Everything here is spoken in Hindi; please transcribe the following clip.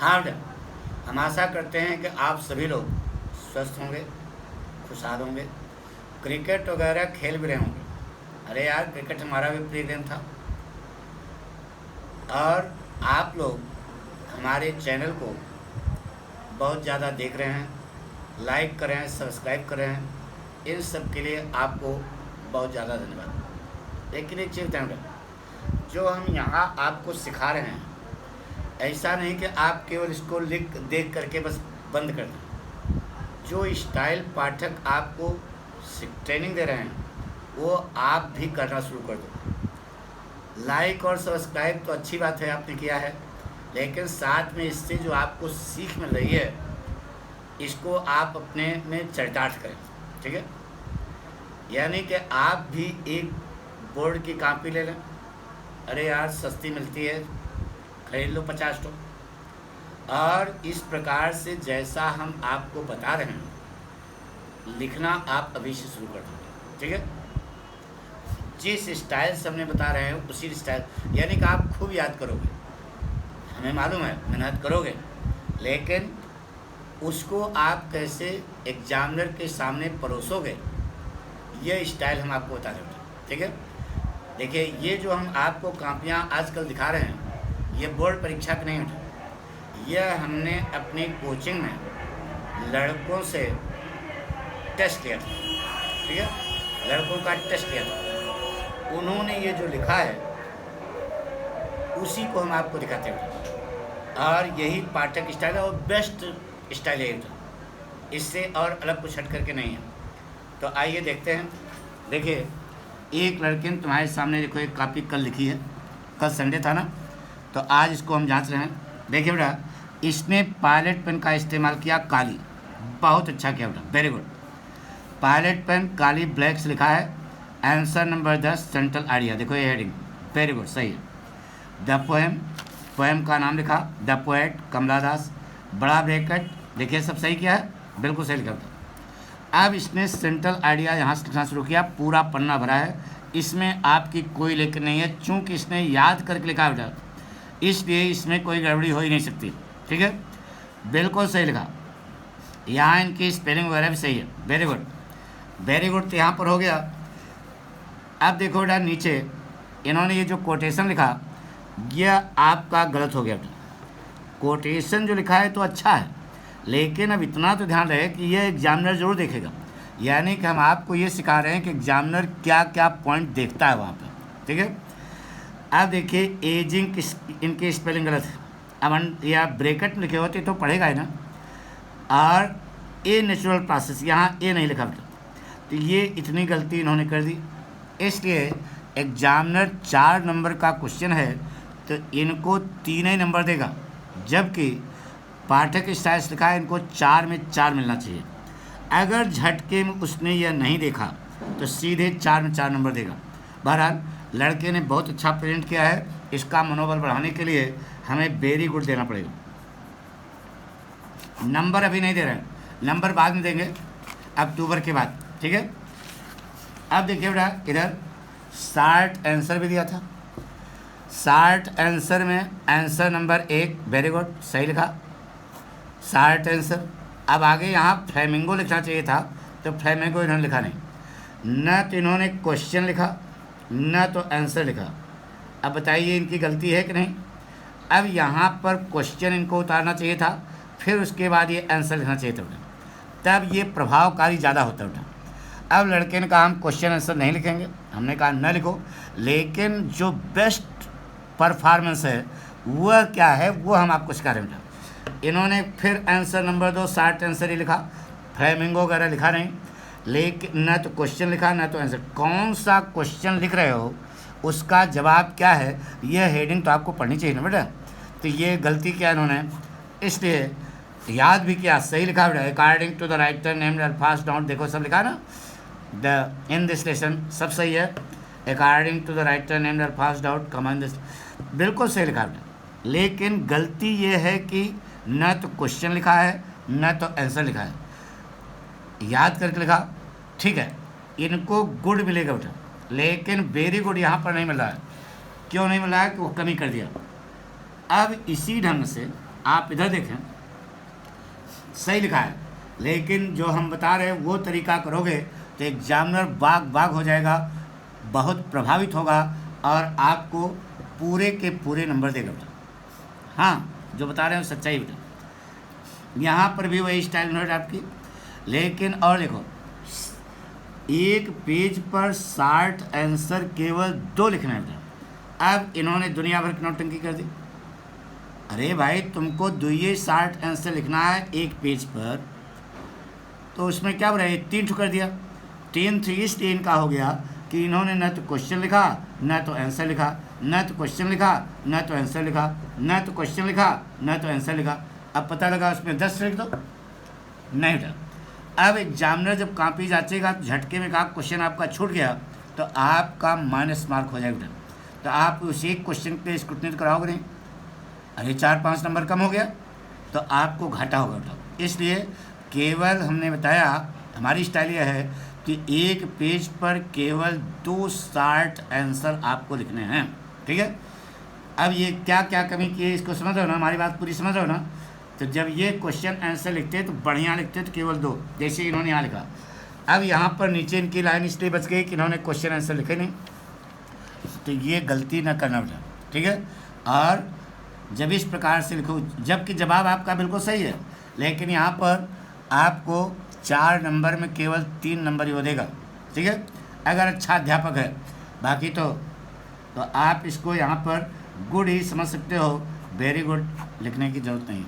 हाँ बेटा, हम आशा करते हैं कि आप सभी लोग स्वस्थ होंगे, खुशहाल होंगे, क्रिकेट वगैरह खेल भी रहे होंगे। अरे यार, क्रिकेट हमारा भी प्रिय गेम था। और आप लोग हमारे चैनल को बहुत ज़्यादा देख रहे हैं, लाइक कर रहे हैं, सब्सक्राइब कर रहे हैं। इन सब के लिए आपको बहुत ज़्यादा धन्यवाद। लेकिन एक चीज़ ध्यान रखें, जो हम यहाँ आपको सिखा रहे हैं, ऐसा नहीं कि आप केवल इसको लिख देख करके बस बंद कर दें। जो स्टाइल पाठक आपको ट्रेनिंग दे रहे हैं, वो आप भी करना शुरू कर दो। लाइक और सब्सक्राइब तो अच्छी बात है, आपने किया है, लेकिन साथ में इससे जो आपको सीख मिल रही है, इसको आप अपने में चरितार्थ करें। ठीक है, यानी कि आप भी एक बोर्ड की कॉपी ले लें। अरे यार, सस्ती मिलती है, खरीद लो 50 तो। और इस प्रकार से जैसा हम आपको बता रहे हैं, लिखना आप अभी से शुरू कर देंगे। ठीक है, जिस स्टाइल से हमने बता रहे हैं उसी स्टाइल, यानी कि आप खूब याद करोगे, हमें मालूम है मेहनत करोगे, लेकिन उसको आप कैसे एग्जामिनर के सामने परोसोगे, ये स्टाइल हम आपको बता रहे हैं। ठीक है, देखिए, ये जो हम आपको कापियाँ आजकल दिखा रहे हैं, ये बोर्ड परीक्षा की नहीं है। यह हमने अपनी कोचिंग में लड़कों से टेस्ट लिया था। ठीक है, लड़कों का टेस्ट लिया था, उन्होंने ये जो लिखा है उसी को हम आपको दिखाते हैं। और यही पाठक स्टाइल है, और बेस्ट स्टाइल है, इससे और अलग कुछ हट करके नहीं है। तो आइए देखते हैं। देखिए, एक लड़के ने तुम्हारे सामने देखो एक कॉपी कल लिखी है, कल संडे था ना, तो आज इसको हम जांच रहे हैं। देखिए बेटा, इसने पायलट पेन का इस्तेमाल किया, काली, बहुत अच्छा किया बेटा, वेरी गुड। पायलट पेन काली ब्लैक से लिखा है। आंसर नंबर 10 सेंट्रल आइडिया, देखो ये हेडिंग, वेरी गुड, सही है। द पोएम, पोएम का नाम लिखा, द पोएट कमला दास, बड़ा ब्रैकेट, देखिए सब सही किया है, बिल्कुल सही लिखा। अब इसने सेंट्रल आइडिया यहाँ से लिखना शुरू किया, पूरा पन्ना भरा है, इसमें आपकी कोई लेकिन नहीं है, चूँकि इसने याद करके लिखा है बेटा, इसलिए इसमें कोई गड़बड़ी हो ही नहीं सकती। ठीक है, बिल्कुल सही लिखा। यहाँ इनकी स्पेलिंग वगैरह भी सही है, वेरी गुड, वेरी गुड। तो यहाँ पर हो गया। अब देखो बेटा, नीचे इन्होंने ये जो कोटेशन लिखा, यह आपका गलत हो गया बेटा। कोटेशन जो लिखा है तो अच्छा है, लेकिन अब इतना तो ध्यान रहे कि यह एग्जामिनर जरूर देखेगा। यानी कि हम आपको ये सिखा रहे हैं कि एग्जामिनर क्या क्या पॉइंट देखता है वहाँ पर। ठीक है, अब देखिए, एजिंग इनकी स्पेलिंग गलत है। अब या ब्रैकेट लिखे होते तो पढ़ेगा ही ना। और ए नेचुरल प्रोसेस, यहाँ ए नहीं लिखा बेटा, तो ये इतनी गलती इन्होंने कर दी। इसलिए एग्जामिनर 4 नंबर का क्वेश्चन है तो इनको 3 ही नंबर देगा, जबकि पाठक स्टाइल लिखा है, इनको 4 में 4 मिलना चाहिए। अगर झटके में उसने यह नहीं देखा तो सीधे 4 में 4 नंबर देगा। बहरहाल, लड़के ने बहुत अच्छा प्रेजेंट किया है, इसका मनोबल बढ़ाने के लिए हमें वेरी गुड देना पड़ेगा। नंबर अभी नहीं दे रहे हैं, नंबर बाद में देंगे, अक्टूबर के बाद। ठीक है, अब देखिए बेटा, इधर शार्ट आंसर भी दिया था। शार्ट आंसर में आंसर नंबर 1, वेरी गुड, सही लिखा, शार्ट आंसर। अब आगे यहाँ फ्लेमिंगो लिखना चाहिए था, तो फ्लेमिंगो इन्होंने लिखा नहीं, न तो इन्होंने क्वेश्चन लिखा, न तो आंसर लिखा। अब बताइए इनकी गलती है कि नहीं। अब यहाँ पर क्वेश्चन इनको उतारना चाहिए था, फिर उसके बाद ये आंसर लिखना चाहिए था, तब ये प्रभावकारी ज़्यादा होता बेटा। अब लड़के ने कहा हम क्वेश्चन आंसर नहीं लिखेंगे, हमने कहा न लिखो, लेकिन जो बेस्ट परफॉर्मेंस है वह क्या है, वो हम आपको सिखा रहे हैं बेटा। इन्होंने फिर आंसर नंबर 2 शार्ट आंसर ही लिखा, फ्लेमिंगो वगैरह लिखा नहीं, लेकिन न तो क्वेश्चन लिखा न तो आंसर। कौन सा क्वेश्चन लिख रहे हो, उसका जवाब क्या है, यह हेडिंग तो आपको पढ़नी चाहिए ना बेटा। तो ये गलती किया इन्होंने, इसलिए याद भी किया, सही लिखा बेटा। According to the writer named Alphonse Daudet, देखो सब लिखा ना, द इन दिस लेसन, सब सही है। According to the writer named Alphonse Daudet come in this, बिल्कुल सही लिखा बेटा। लेकिन गलती ये है कि न तो क्वेश्चन लिखा है न तो आंसर लिखा है, याद करके लिखा, ठीक है, इनको गुड मिलेगा बेटा, लेकिन वेरी गुड यहाँ पर नहीं मिल रहा है। क्यों नहीं मिल रहा है कि वो कमी कर दिया। अब इसी ढंग से आप इधर देखें, सही लिखा है, लेकिन जो हम बता रहे हैं वो तरीका करोगे तो एग्जामिनर बाग हो जाएगा, बहुत प्रभावित होगा और आपको पूरे के पूरे नंबर देगा बेटा। हाँ, जो बता रहे हैं सच्चाई बेटा। यहाँ पर भी वही स्टाइल नोट आपकी, लेकिन और देखो, एक पेज पर 60 आंसर केवल 2 लिखना है बेटा। अब इन्होंने दुनिया भर की नौटंकी कर दी। अरे भाई, तुमको 60 आंसर लिखना है एक पेज पर, तो उसमें क्या बोला, 3 ठो कर दिया। 3 तो इसलिए इनका हो गया कि इन्होंने न तो क्वेश्चन लिखा, न तो आंसर लिखा, न तो क्वेश्चन लिखा, न तो आंसर लिखा, न तो क्वेश्चन लिखा, न तो आंसर लिखा। अब पता लगा उसमें 10 लिख दो, नहीं बेटा। अब एग्जामिनर जब कॉपी जांचेगा तो झटके में कहा क्वेश्चन आपका छूट गया तो आपका माइनस मार्क हो जाएगा बेटा। तो आप उस एक क्वेश्चन पे स्क्रूटनी कराओगे नहीं, अरे 4-5 नंबर कम हो गया तो आपको घाटा होगा बेटा। इसलिए केवल हमने बताया, हमारी स्टाइल यह है कि एक पेज पर केवल 2 60 आंसर आपको लिखने हैं, ठीक है। अब ये क्या क्या कमी की है इसको समझ रहे हो ना, हमारी बात पूरी समझ रहे हो ना। तो जब ये क्वेश्चन आंसर लिखते हैं तो बढ़िया लिखते हैं, तो केवल 2, जैसे इन्होंने यहाँ लिखा। अब यहाँ पर नीचे इनकी लाइन इसलिए बच गई कि इन्होंने क्वेश्चन आंसर लिखे नहीं, तो ये गलती ना करना बेटा, ठीक है। और जब इस प्रकार से लिखो, जबकि जवाब आपका बिल्कुल सही है, लेकिन यहाँ पर आपको 4 नंबर में केवल 3 नंबर ही वो देगा, ठीक है, अगर अच्छा अध्यापक है। बाकी तो आप इसको यहाँ पर गुड ही समझ सकते हो, वेरी गुड लिखने की ज़रूरत नहीं।